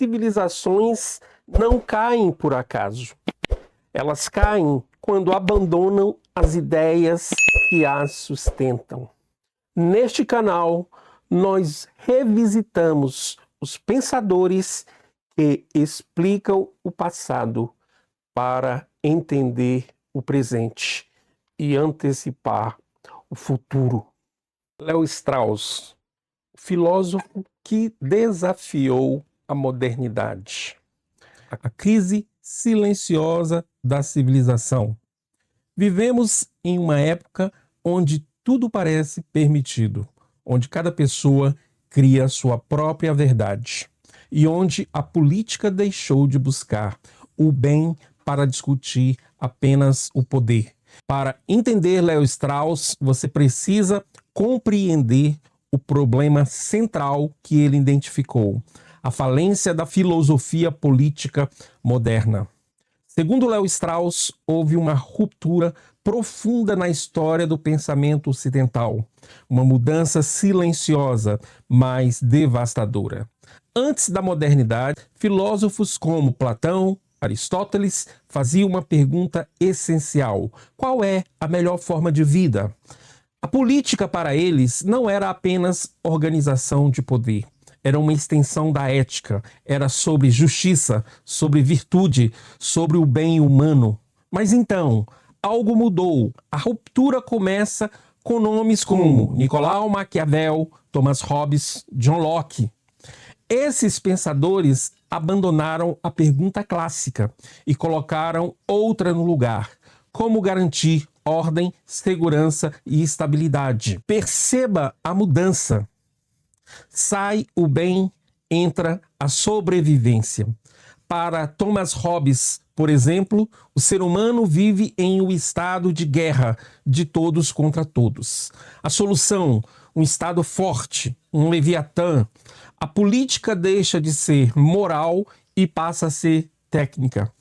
civilizações não caem por acaso. Elas caem quando abandonam as ideias que as sustentam. Neste canal, nós revisitamos os pensadores que explicam o passado para entender o presente e antecipar o futuro. Léo Strauss, filósofo que desafiou a modernidade. A crise silenciosa da civilização. Vivemos em uma época onde tudo parece permitido, onde cada pessoa cria sua própria verdade e onde a política deixou de buscar o bem para discutir apenas o poder. Para entender Léo Strauss, você precisa compreender o problema central que ele identificou, a falência da filosofia política moderna. Segundo Léo Strauss, houve uma ruptura profunda na história do pensamento ocidental, uma mudança silenciosa, mas devastadora. Antes da modernidade, filósofos como Platão, Aristóteles faziam uma pergunta essencial: qual é a melhor forma de vida? A política para eles não era apenas organização de poder. Era uma extensão da ética, era sobre justiça, sobre virtude, sobre o bem humano. Mas então, algo mudou. A ruptura começa com nomes como Nicolau Maquiavel, Thomas Hobbes, John Locke. Esses pensadores abandonaram a pergunta clássica e colocaram outra no lugar: como garantir ordem, segurança e estabilidade? Perceba a mudança. Sai o bem, entra a sobrevivência. Para Thomas Hobbes, por exemplo, o ser humano vive em um estado de guerra, de todos contra todos. A solução, um estado forte, um leviatã. A política deixa de ser moral e passa a ser técnica.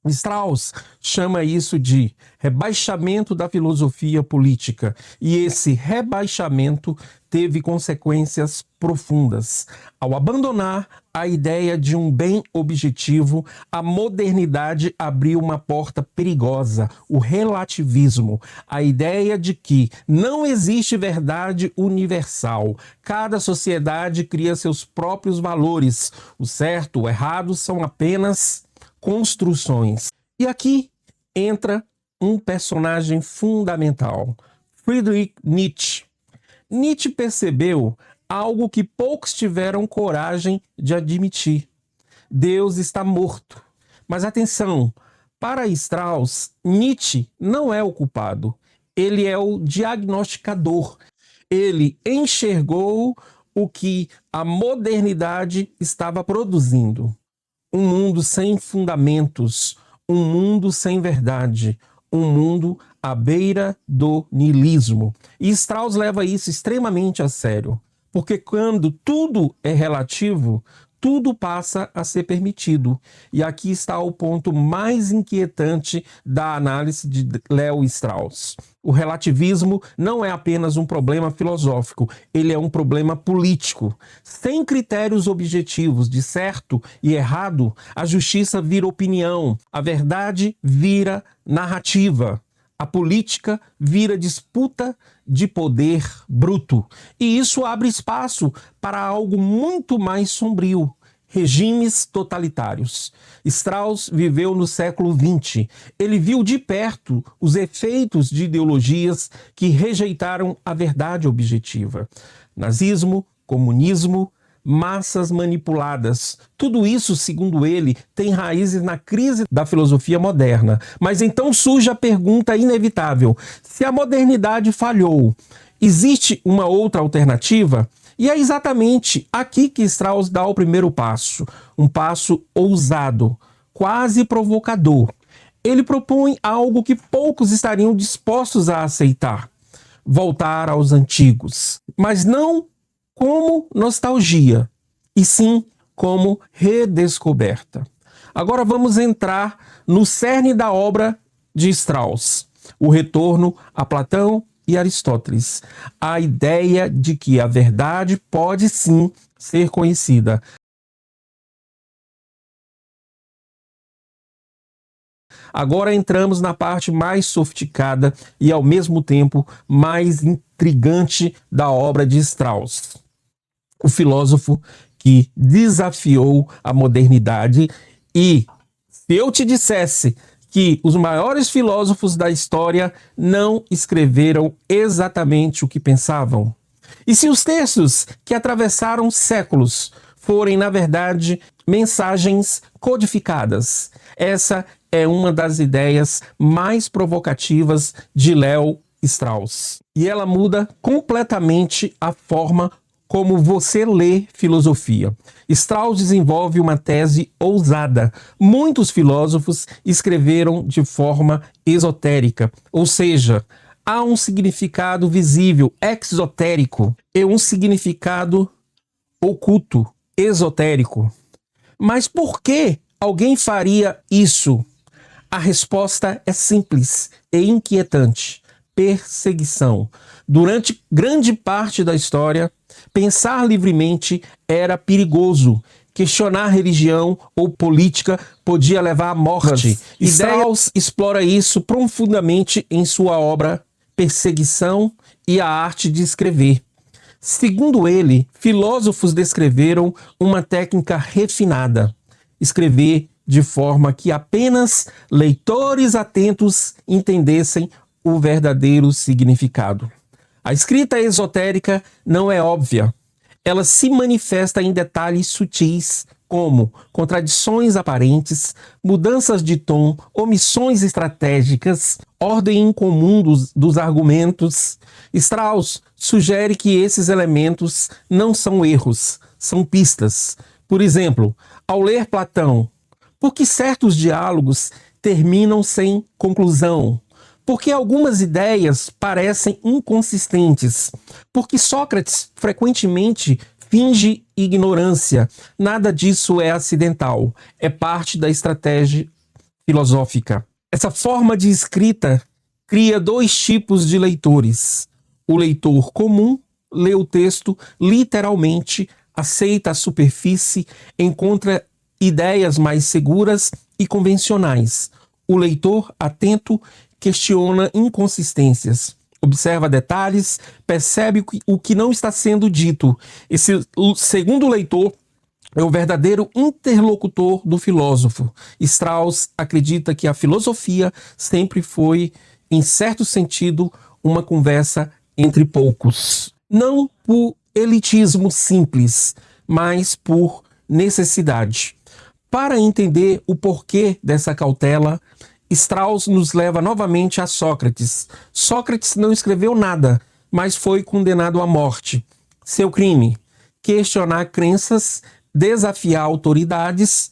Strauss chama isso de rebaixamento da filosofia política, e esse rebaixamento teve consequências profundas. Ao abandonar a ideia de um bem objetivo, a modernidade abriu uma porta perigosa, o relativismo, a ideia de que não existe verdade universal. Cada sociedade cria seus próprios valores. O certo, o errado são apenas construções. E aqui entra um personagem fundamental, Friedrich Nietzsche. Nietzsche percebeu algo que poucos tiveram coragem de admitir: Deus está morto. Mas atenção, para Strauss, Nietzsche não é o culpado, ele é o diagnosticador. Ele enxergou o que a modernidade estava produzindo. Um mundo sem fundamentos, um mundo sem verdade, um mundo à beira do niilismo. E Strauss leva isso extremamente a sério, porque quando tudo é relativo, tudo passa a ser permitido. E aqui está o ponto mais inquietante da análise de Léo Strauss. O relativismo não é apenas um problema filosófico, ele é um problema político. Sem critérios objetivos de certo e errado, a justiça vira opinião, a verdade vira narrativa. A política vira disputa de poder bruto. E isso abre espaço para algo muito mais sombrio: regimes totalitários. Strauss viveu no século XX. Ele viu de perto os efeitos de ideologias que rejeitaram a verdade objetiva. Nazismo, comunismo, massas manipuladas. Tudo isso, segundo ele, tem raízes na crise da filosofia moderna. Mas então surge a pergunta inevitável: se a modernidade falhou, existe uma outra alternativa? E é exatamente aqui que Strauss dá o primeiro passo, um passo ousado, quase provocador. Ele propõe algo que poucos estariam dispostos a aceitar: voltar aos antigos, mas não como nostalgia, e sim como redescoberta. Agora vamos entrar no cerne da obra de Strauss, o retorno a Platão e Aristóteles. A ideia de que a verdade pode sim ser conhecida, Agora entramos na parte mais sofisticada e, ao mesmo tempo, mais intrigante da obra de Strauss. O filósofo que desafiou a modernidade. E se eu te dissesse que os maiores filósofos da história não escreveram exatamente o que pensavam? E se os textos que atravessaram séculos forem, na verdade, mensagens codificadas? Essa é uma das ideias mais provocativas de Léo Strauss. E ela muda completamente a forma como você lê filosofia. Strauss desenvolve uma tese ousada. Muitos filósofos escreveram de forma esotérica, ou seja, há um significado visível, exotérico, e um significado oculto, esotérico. Mas por que alguém faria isso? A resposta é simples e inquietante: perseguição. Durante grande parte da história, pensar livremente era perigoso. Questionar religião ou política podia levar à morte. Strauss explora isso profundamente em sua obra Perseguição e a Arte de Escrever. Segundo ele, filósofos descreveram uma técnica refinada: escrever de forma que apenas leitores atentos entendessem o verdadeiro significado. A escrita esotérica não é óbvia. Ela se manifesta em detalhes sutis, como contradições aparentes, mudanças de tom, omissões estratégicas, ordem incomum dos argumentos. Strauss sugere que esses elementos não são erros, são pistas. Por exemplo, ao ler Platão, por que certos diálogos terminam sem conclusão? Porque algumas ideias parecem inconsistentes. Porque Sócrates frequentemente finge ignorância. Nada disso é acidental. É parte da estratégia filosófica. Essa forma de escrita cria dois tipos de leitores. O leitor comum lê o texto literalmente, aceita a superfície, encontra ideias mais seguras e convencionais. O leitor atento questiona inconsistências, observa detalhes, percebe o que não está sendo dito. O segundo leitor é o verdadeiro interlocutor do filósofo. Strauss acredita que a filosofia sempre foi, em certo sentido, uma conversa entre poucos. Não por elitismo simples, mas por necessidade. Para entender o porquê dessa cautela, Strauss nos leva novamente a Sócrates. Sócrates não escreveu nada, mas foi condenado à morte. Seu crime: questionar crenças, desafiar autoridades,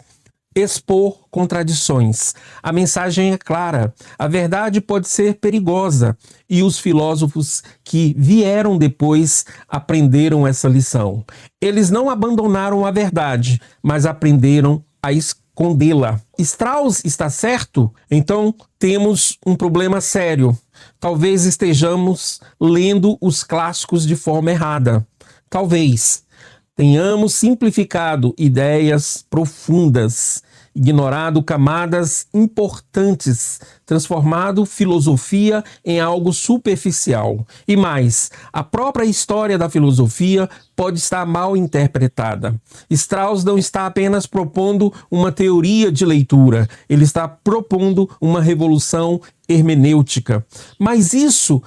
expor contradições. A mensagem é clara: a verdade pode ser perigosa, e os filósofos que vieram depois aprenderam essa lição. Eles não abandonaram a verdade, mas aprenderam a escondê-la. Strauss está certo? Então temos um problema sério. Talvez estejamos lendo os clássicos de forma errada. Talvez tenhamos simplificado ideias profundas, ignorado camadas importantes, transformado filosofia em algo superficial. E mais, a própria história da filosofia pode estar mal interpretada. Strauss não está apenas propondo uma teoria de leitura, ele está propondo uma revolução hermenêutica. Mas isso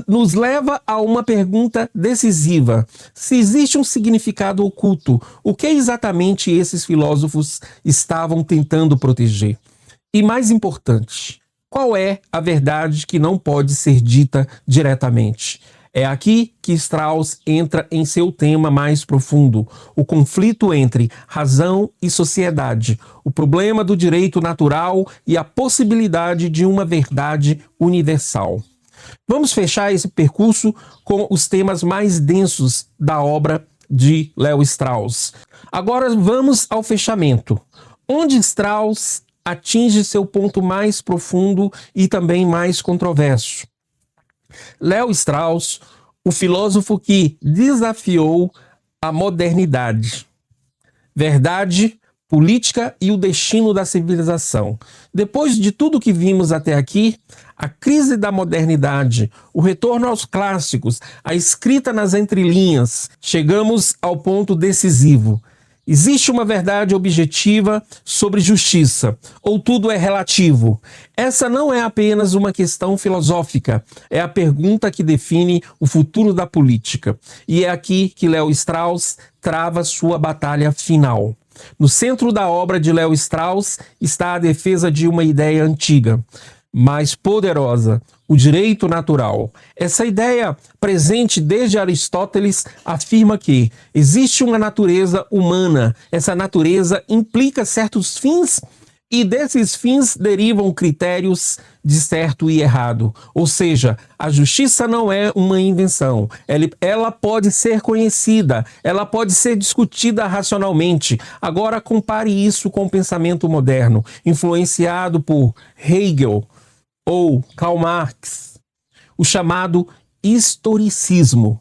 nos leva a uma pergunta decisiva: se existe um significado oculto, o que exatamente esses filósofos estavam tentando proteger? E mais importante, qual é a verdade que não pode ser dita diretamente? É aqui que Strauss entra em seu tema mais profundo: o conflito entre razão e sociedade, o problema do direito natural e a possibilidade de uma verdade universal. Vamos fechar esse percurso com os temas mais densos da obra de Léo Strauss. Agora vamos ao fechamento, onde Strauss atinge seu ponto mais profundo e também mais controverso. Léo Strauss, o filósofo que desafiou a modernidade. Verdade política e o destino da civilização. Depois de tudo que vimos até aqui, a crise da modernidade, o retorno aos clássicos, a escrita nas entrelinhas, chegamos ao ponto decisivo. Existe uma verdade objetiva sobre justiça, ou tudo é relativo? Essa não é apenas uma questão filosófica, é a pergunta que define o futuro da política. E é aqui que Léo Strauss trava sua batalha final. No centro da obra de Léo Strauss está a defesa de uma ideia antiga, mais poderosa, o direito natural. Essa ideia, presente desde Aristóteles, afirma que existe uma natureza humana. Essa natureza implica certos fins e desses fins derivam critérios de certo e errado. Ou seja, a justiça não é uma invenção. Ela pode ser conhecida, ela pode ser discutida racionalmente. Agora compare isso com o pensamento moderno, influenciado por Hegel ou Karl Marx, o chamado historicismo.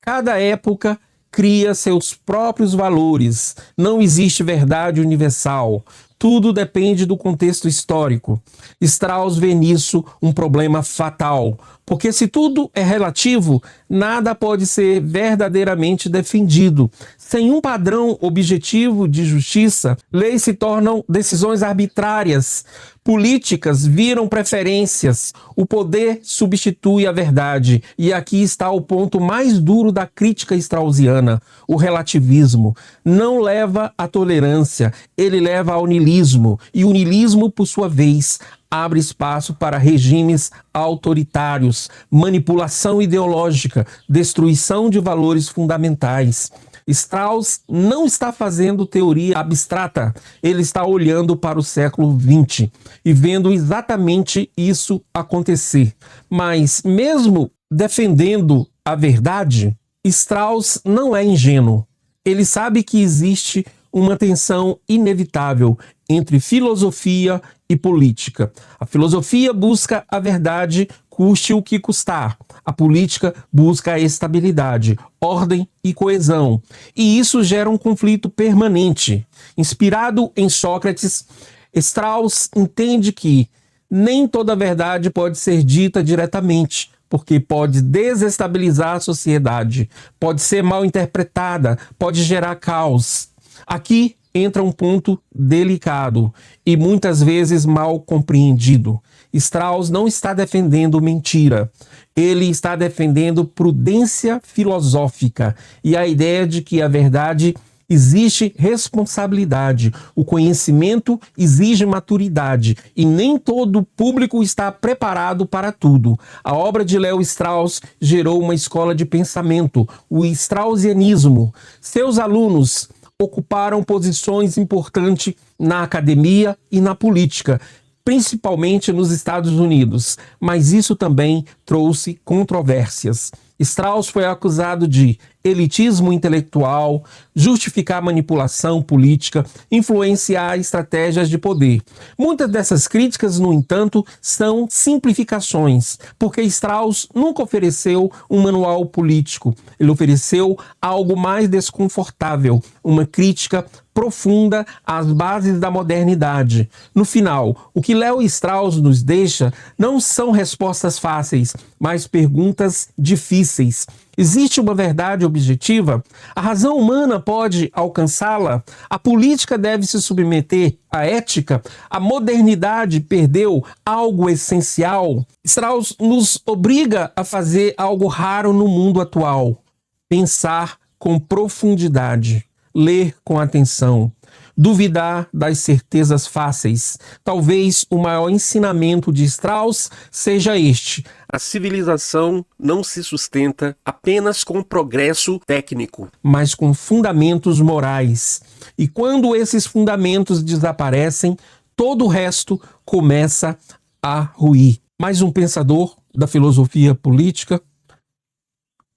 Cada época cria seus próprios valores. Não existe verdade universal. Tudo depende do contexto histórico. Strauss vê nisso um problema fatal, porque se tudo é relativo, nada pode ser verdadeiramente defendido. Sem um padrão objetivo de justiça, leis se tornam decisões arbitrárias, políticas viram preferências, o poder substitui a verdade. E aqui está o ponto mais duro da crítica straussiana: o relativismo não leva à tolerância, ele leva ao niilismo. E o niilismo, por sua vez, abre espaço para regimes autoritários, manipulação ideológica, destruição de valores fundamentais. Strauss não está fazendo teoria abstrata, ele está olhando para o século XX e vendo exatamente isso acontecer. Mas, mesmo defendendo a verdade, Strauss não é ingênuo. Ele sabe que existe uma tensão inevitável entre filosofia e política. A filosofia busca a verdade, custe o que custar. A política busca a estabilidade, ordem e coesão. E isso gera um conflito permanente. Inspirado em Sócrates, Strauss entende que nem toda verdade pode ser dita diretamente, porque pode desestabilizar a sociedade, pode ser mal interpretada, pode gerar caos. Aqui entra um ponto delicado e muitas vezes mal compreendido. Strauss não está defendendo mentira, ele está defendendo prudência filosófica e a ideia de que a verdade exige responsabilidade, o conhecimento exige maturidade e nem todo público está preparado para tudo. A obra de Léo Strauss gerou uma escola de pensamento, o straussianismo. Seus alunos ocuparam posições importantes na academia e na política, principalmente nos Estados Unidos, mas isso também trouxe controvérsias. Strauss foi acusado de elitismo intelectual, justificar manipulação política, influenciar estratégias de poder. Muitas dessas críticas, no entanto, são simplificações, porque Strauss nunca ofereceu um manual político. Ele ofereceu algo mais desconfortável, uma crítica profunda às bases da modernidade. No final, o que Léo Strauss nos deixa não são respostas fáceis, mas perguntas difíceis. Existe uma verdade objetiva? A razão humana pode alcançá-la? A política deve se submeter à ética? A modernidade perdeu algo essencial? Strauss nos obriga a fazer algo raro no mundo atual: pensar com profundidade, ler com atenção, duvidar das certezas fáceis. Talvez o maior ensinamento de Strauss seja este: a civilização não se sustenta apenas com progresso técnico, mas com fundamentos morais. E quando esses fundamentos desaparecem, todo o resto começa a ruir. Mais um pensador da filosofia política,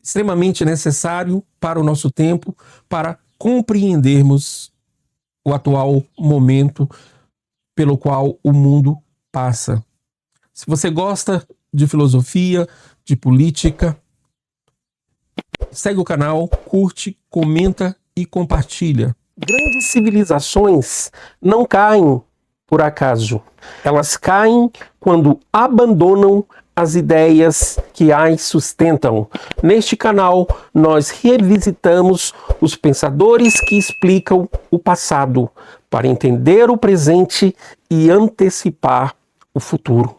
extremamente necessário para o nosso tempo, para compreendermos o atual momento pelo qual o mundo passa. Se você gosta de filosofia, de política, segue o canal, curte, comenta e compartilha. Grandes civilizações não caem por acaso. Elas caem quando abandonam as ideias que as sustentam. Neste canal, nós revisitamos os pensadores que explicam o passado para entender o presente e antecipar o futuro.